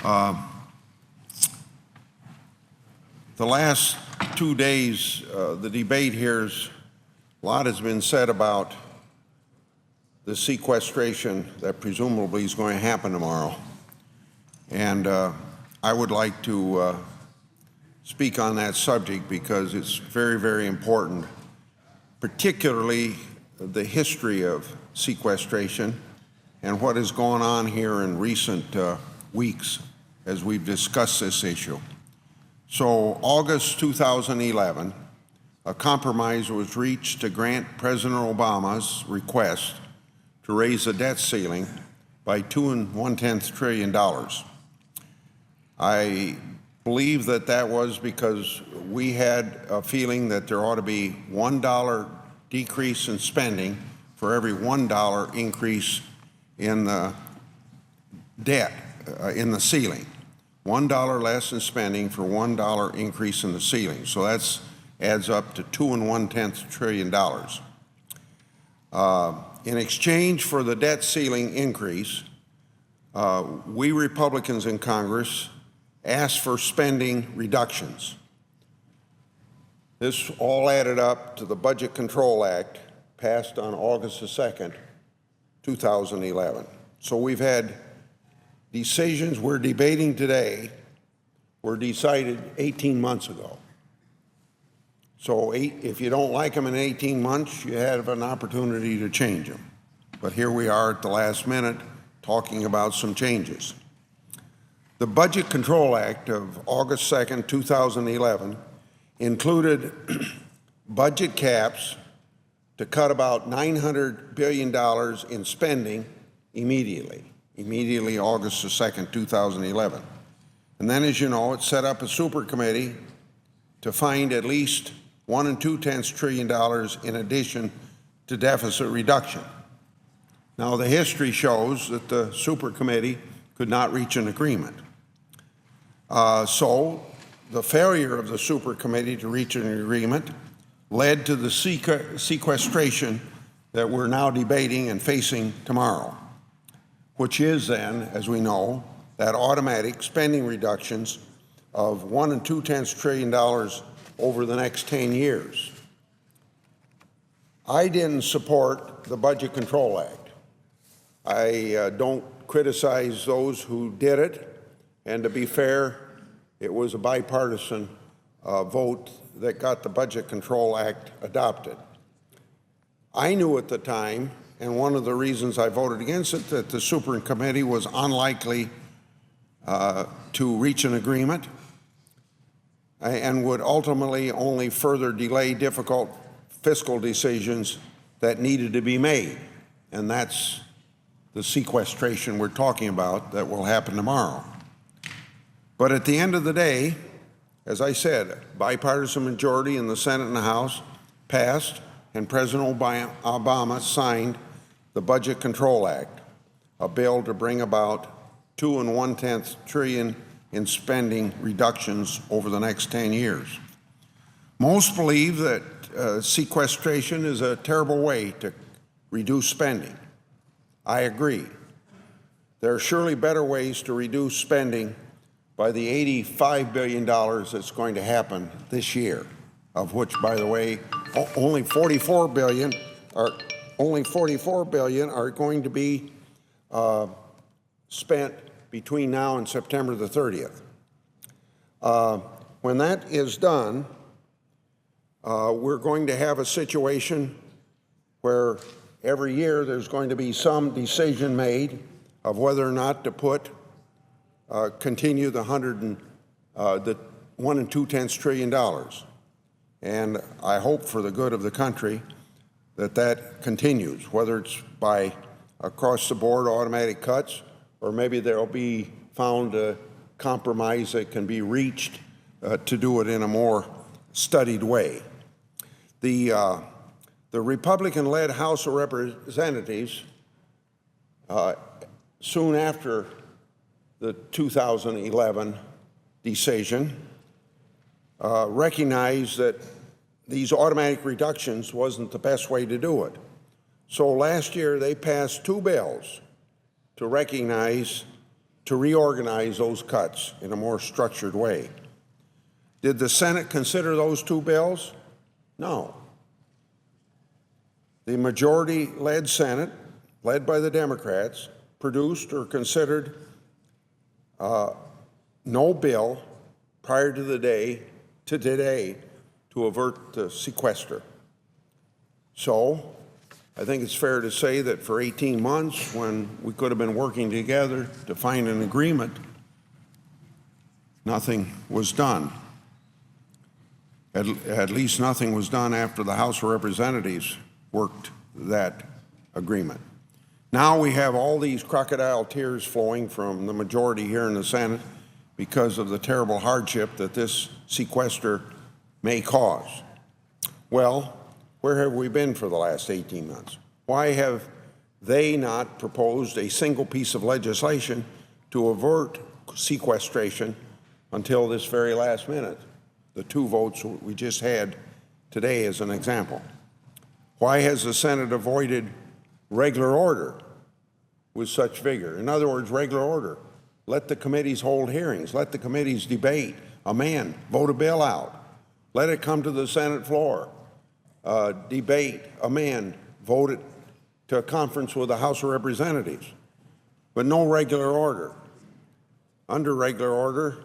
The last 2 days, the debate here, a lot has been said about the sequestration that presumably is going to happen tomorrow. And I would like to speak on that subject because it's very, very important, particularly the history of sequestration and what has gone on here in recent weeks as we've discussed this issue. So August 2011, a compromise was reached to grant President Obama's request to raise the debt ceiling by $2 1/10 trillion. I believe that that was because we had a feeling that there ought to be $1 decrease in spending for every $1 increase in the debt, in the ceiling. $1 less in spending for $1 increase in the ceiling. So that adds up to $2 1/10 trillion. In exchange for the debt ceiling increase, we Republicans in Congress asked for spending reductions. This all added up to the Budget Control Act passed on August the 2nd, 2011. So we've had decisions we're debating today were decided 18 months ago. So if you don't like them in 18 months, you have an opportunity to change them. But here we are at the last minute talking about some changes. The Budget Control Act of August 2nd, 2011 included budget caps to cut about $900 billion in spending immediately August the 2nd, 2011. And then, as you know, it set up a super committee to find at least $1 2/10 trillion in addition to deficit reduction. Now, the history shows that the super committee could not reach an agreement. So the failure of the super committee to reach an agreement led to the sequestration that we're now debating and facing tomorrow, which is then, as we know, that automatic spending reductions of $1 2/10 trillion over the next 10 years. I didn't support the Budget Control Act. I don't criticize those who did it, and to be fair, it was a bipartisan vote that got the Budget Control Act adopted. I knew at the time, and one of the reasons I voted against it, that the super committee was unlikely to reach an agreement and would ultimately only further delay difficult fiscal decisions that needed to be made. And that's the sequestration we're talking about that will happen tomorrow. But at the end of the day, as I said, bipartisan majority in the Senate and the House passed, and President Obama signed the Budget Control Act, a bill to bring about $2 1/10 trillion in spending reductions over the next 10 years. Most believe that sequestration is a terrible way to reduce spending. I agree. There are surely better ways to reduce spending by the $85 billion that's going to happen this year, of which, by the way, only 44 billion are going to be spent between now and September the 30th. When that is done, we're going to have a situation where every year there's going to be some decision made of whether or not to continue the $1 2/10 trillion. And I hope for the good of the country that continues, whether it's by across-the-board automatic cuts, or maybe there'll be found a compromise that can be reached to do it in a more studied way. The Republican-led House of Representatives, soon after the 2011 decision, recognized that these automatic reductions wasn't the best way to do it. So last year they passed two bills to recognize to reorganize those cuts in a more structured way. Did the Senate consider those two bills? No. The majority-led Senate, led by the Democrats, produced or considered no bill prior to today to avert the sequester. So I think it's fair to say that for 18 months, when we could have been working together to find an agreement, nothing was done. At least nothing was done after the House of Representatives worked that agreement. Now we have all these crocodile tears flowing from the majority here in the Senate because of the terrible hardship that this sequester may cause. Well, where have we been for the last 18 months? Why have they not proposed a single piece of legislation to avert sequestration until this very last minute? The two votes we just had today as an example. Why has the Senate avoided regular order with such vigor? In other words, regular order. Let the committees hold hearings. Let the committees debate, amend, vote a bill out. Let it come to the Senate floor. Debate, amend, vote it to a conference with the House of Representatives. But no regular order. Under regular order,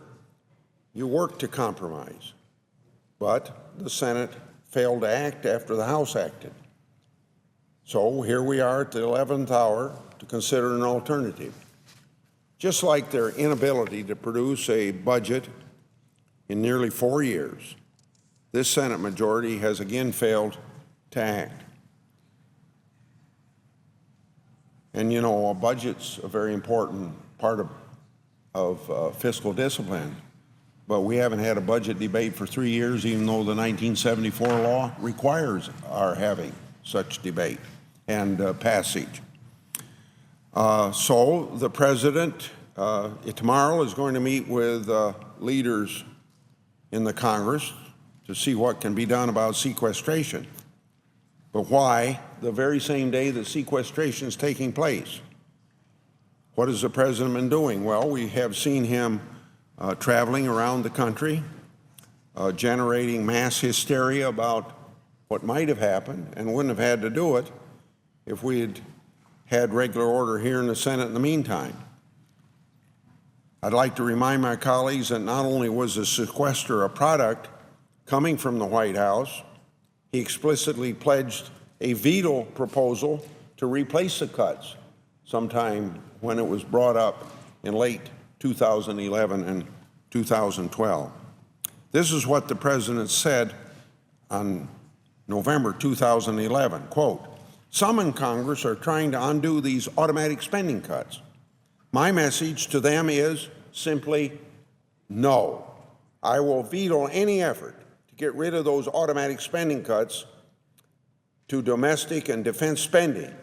you work to compromise. But the Senate failed to act after the House acted. So here we are at the 11th hour to consider an alternative. Just like their inability to produce a budget in nearly 4 years, this Senate majority has again failed to act. And you know, a budget's a very important part of fiscal discipline. But we haven't had a budget debate for 3 years, even though the 1974 law requires our having such debate and passage. So the president tomorrow is going to meet with leaders in the Congress to see what can be done about sequestration. But why the very same day that sequestration is taking place? What has the president been doing? Well, we have seen him traveling around the country, generating mass hysteria about what might have happened and wouldn't have had to do it if we had had regular order here in the Senate in the meantime. I'd like to remind my colleagues that not only was the sequester a product coming from the White House, he explicitly pledged a veto proposal to replace the cuts sometime when it was brought up in late 2011 and 2012. This is what the president said on November 2011, quote, "Some in Congress are trying to undo these automatic spending cuts. My message to them is simply no. I will veto any effort to get rid of those automatic spending cuts to domestic and defense spending.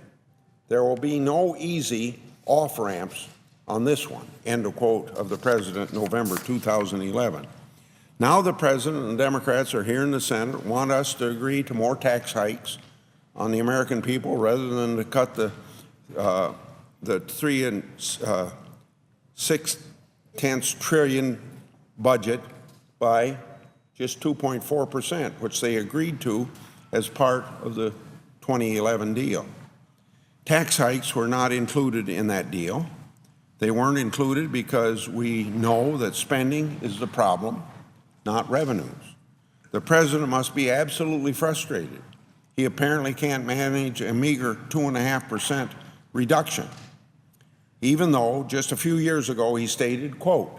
There will be no easy off-ramps on this one," end of quote of the president, November 2011. Now the president and the Democrats are here in the Senate, want us to agree to more tax hikes on the American people rather than to cut the 3 6/10 trillion budget by just 2.4%, which they agreed to as part of the 2011 deal. Tax hikes were not included in that deal. They weren't included because we know that spending is the problem, not revenues. The president must be absolutely frustrated. He apparently can't manage a meager 2.5% reduction, even though just a few years ago he stated, quote,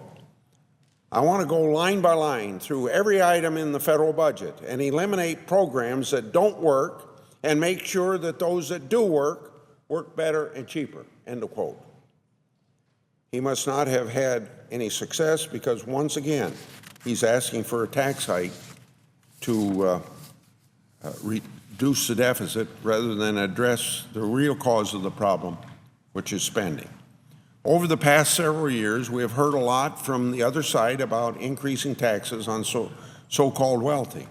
"I want to go line by line through every item in the federal budget and eliminate programs that don't work and make sure that those that do work better and cheaper," end of quote. He must not have had any success because, once again, he's asking for a tax hike to reduce the deficit rather than address the real cause of the problem, which is spending. Over the past several years, we have heard a lot from the other side about increasing taxes on so-called wealthy.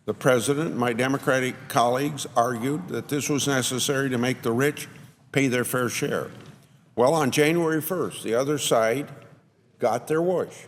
The president and my Democratic colleagues argued that this was necessary to make the rich pay their fair share. Well, on January 1st, the other side got their wish.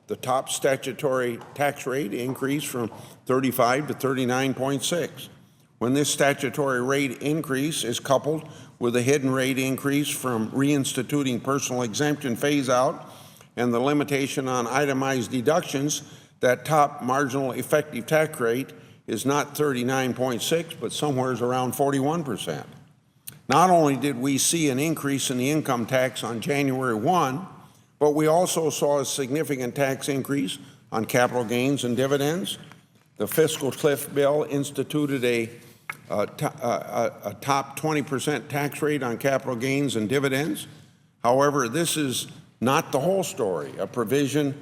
The top statutory tax rate increased from 35 to 39.6. When this statutory rate increase is coupled with a hidden rate increase from reinstituting personal exemption phase-out and the limitation on itemized deductions, that top marginal effective tax rate is not 39.6, but somewhere around 41%. Not only did we see an increase in the income tax on January 1, but we also saw a significant tax increase on capital gains and dividends. The fiscal cliff bill instituted a top 20% tax rate on capital gains and dividends. However, this is not the whole story. A provision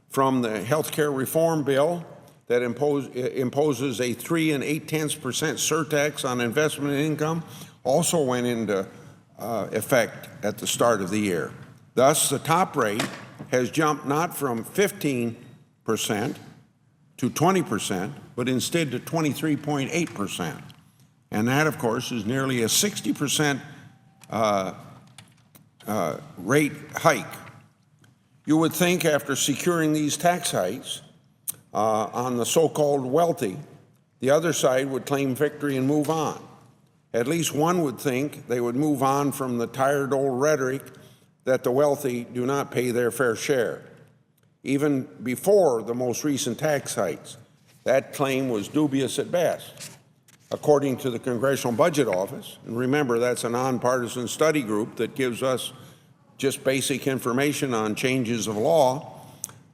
from the health care reform bill that imposes a 3 8/10% surtax on investment income also went into effect at the start of the year. Thus, the top rate has jumped not from 15% to 20%, but instead to 23.8%. And that, of course, is nearly a 60% rate hike. You would think after securing these tax hikes on the so-called wealthy, the other side would claim victory and move on. At least one would think they would move on from the tired old rhetoric that the wealthy do not pay their fair share. Even before the most recent tax hikes, that claim was dubious at best. According to the Congressional Budget Office, and remember that's a nonpartisan study group that gives us just basic information on changes of law,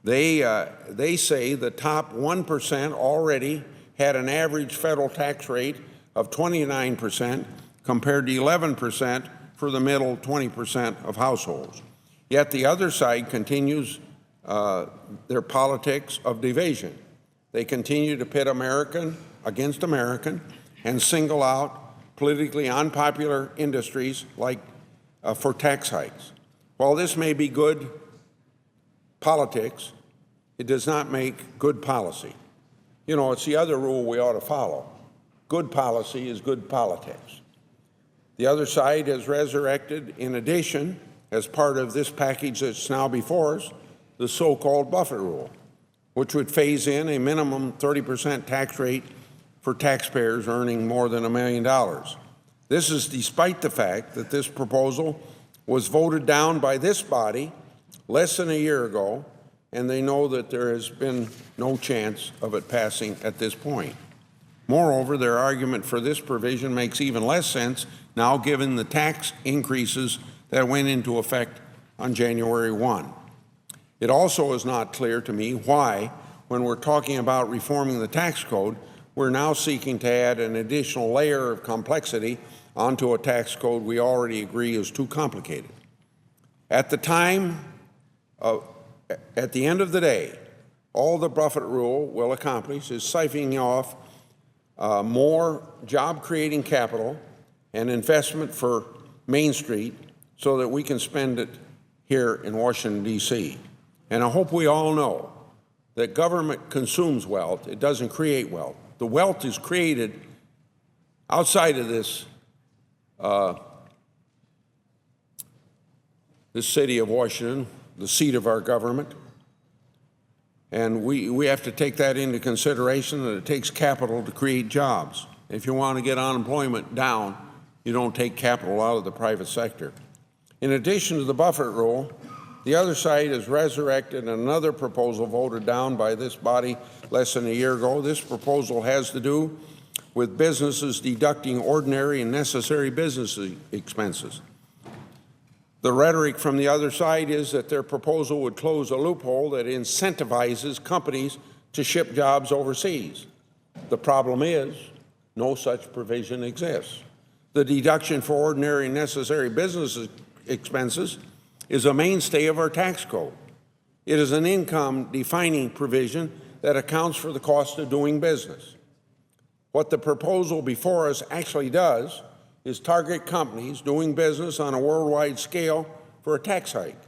they say the top 1% already had an average federal tax rate of 29% compared to 11% for the middle 20% of households. Yet the other side continues their politics of division. They continue to pit American against American and single out politically unpopular industries like for tax hikes. While this may be good politics, it does not make good policy. You know, it's the other rule we ought to follow. Good policy is good politics. The other side has resurrected, in addition, as part of this package that's now before us, the so-called Buffett Rule, which would phase in a minimum 30% tax rate for taxpayers earning more than $1 million. This is despite the fact that this proposal was voted down by this body less than a year ago, and they know that there has been no chance of it passing at this point. Moreover, their argument for this provision makes even less sense now given the tax increases that went into effect on January 1. It also is not clear to me why, when we're talking about reforming the tax code, we're now seeking to add an additional layer of complexity onto a tax code we already agree is too complicated. At the end of the day, all the Buffett Rule will accomplish is siphoning off more job-creating capital and investment for Main Street so that we can spend it here in Washington, D.C. And I hope we all know that government consumes wealth. It doesn't create wealth. The wealth is created outside of this city of Washington, the seat of our government. And we have to take that into consideration, that it takes capital to create jobs. If you want to get unemployment down, you don't take capital out of the private sector. In addition to the Buffett Rule, the other side has resurrected another proposal voted down by this body less than a year ago. This proposal has to do with businesses deducting ordinary and necessary business expenses. The rhetoric from the other side is that their proposal would close a loophole that incentivizes companies to ship jobs overseas. The problem is, no such provision exists. The deduction for ordinary and necessary business expenses is a mainstay of our tax code. It is an income-defining provision that accounts for the cost of doing business. What the proposal before us actually does is target companies doing business on a worldwide scale for a tax hike.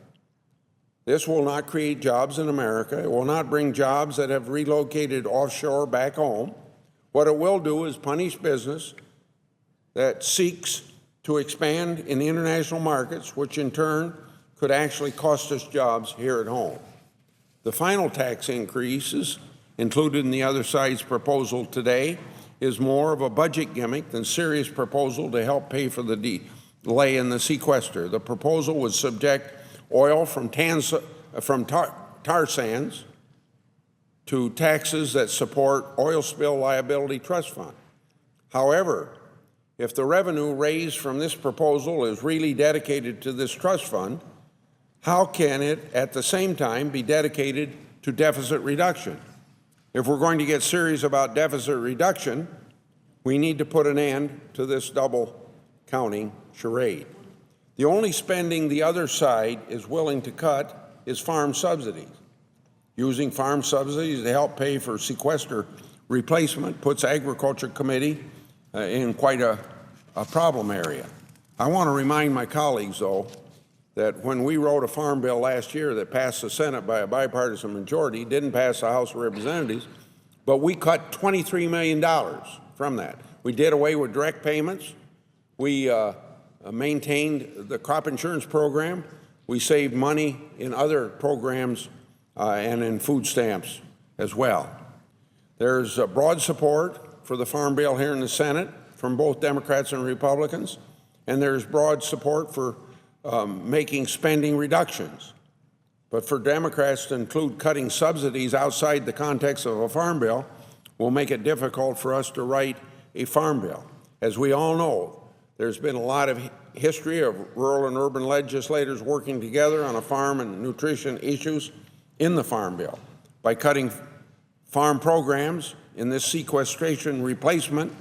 This will not create jobs in America. It will not bring jobs that have relocated offshore back home. What it will do is punish business that seeks to expand in the international markets, which in turn could actually cost us jobs here at home. The final tax increases included in the other side's proposal today is more of a budget gimmick than serious proposal to help pay for the delay in the sequester. The proposal would subject oil from tar sands to taxes that support oil spill liability trust fund. However, if the revenue raised from this proposal is really dedicated to this trust fund, how can it at the same time be dedicated to deficit reduction? If we're going to get serious about deficit reduction, we need to put an end to this double counting charade. The only spending the other side is willing to cut is farm subsidies. Using farm subsidies to help pay for sequester replacement puts Agriculture Committee in quite a problem area. I want to remind my colleagues, though, that when we wrote a farm bill last year that passed the Senate by a bipartisan majority, didn't pass the House of Representatives, but we cut $23 million from that. We did away with direct payments. We maintained the crop insurance program. We saved money in other programs and in food stamps as well. There's broad support for the farm bill here in the Senate from both Democrats and Republicans, and there's broad support for making spending reductions. But for Democrats to include cutting subsidies outside the context of a farm bill will make it difficult for us to write a farm bill. As we all know, there's been a lot of history of rural and urban legislators working together on a farm and nutrition issues in the farm bill. By cutting farm programs in this sequestration replacement,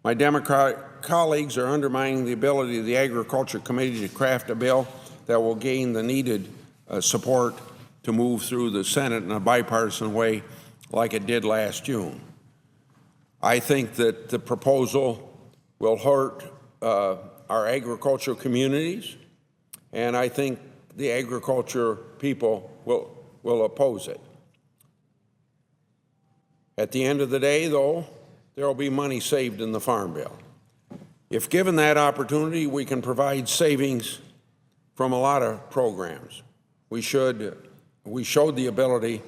my Democratic colleagues are undermining the ability of the Agriculture Committee to craft a bill that will gain the needed support to move through the Senate in a bipartisan way like it did last June. I think that the proposal will hurt our agricultural communities, and I think the agriculture people will oppose it. At the end of the day, though, there will be money saved in the farm bill. If given that opportunity, we can provide savings from a lot of programs. We showed the ability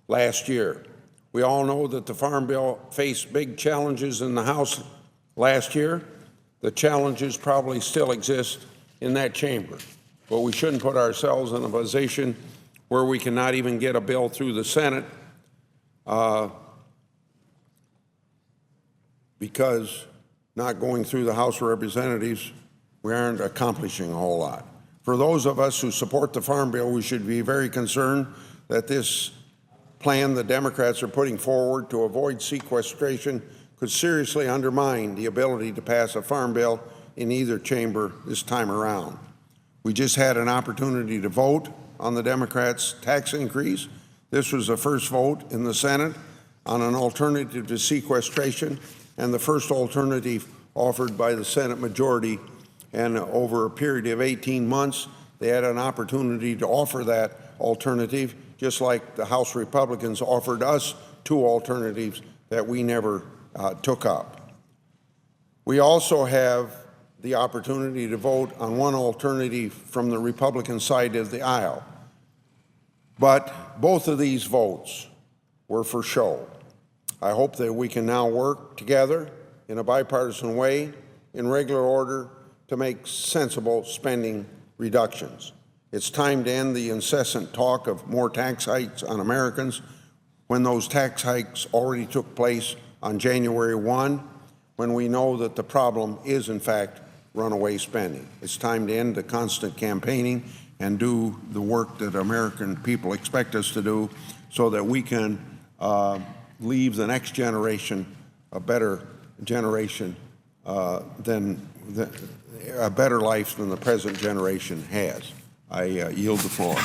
last year. We all know that the Farm Bill faced big challenges in the House last year. The challenges probably still exist in that chamber, but we shouldn't put ourselves in a position where we cannot even get a bill through the Senate because not going through the House of Representatives, we aren't accomplishing a whole lot. For those of us who support the Farm Bill, we should be very concerned that this plan the Democrats are putting forward to avoid sequestration could seriously undermine the ability to pass a Farm Bill in either chamber this time around. We just had an opportunity to vote on the Democrats' tax increase. This was the first vote in the Senate on an alternative to sequestration and the first alternative offered by the Senate majority. And over a period of 18 months, they had an opportunity to offer that alternative, just like the House Republicans offered us two alternatives that we never took up. We also have the opportunity to vote on one alternative from the Republican side of the aisle. But both of these votes were for show. I hope that we can now work together in a bipartisan way, in regular order, to make sensible spending reductions. It's time to end the incessant talk of more tax hikes on Americans when those tax hikes already took place on January 1, when we know that the problem is, in fact, runaway spending. It's time to end the constant campaigning and do the work that American people expect us to do so that we can leave the next generation a better generation a better life than the present generation has. I yield the floor.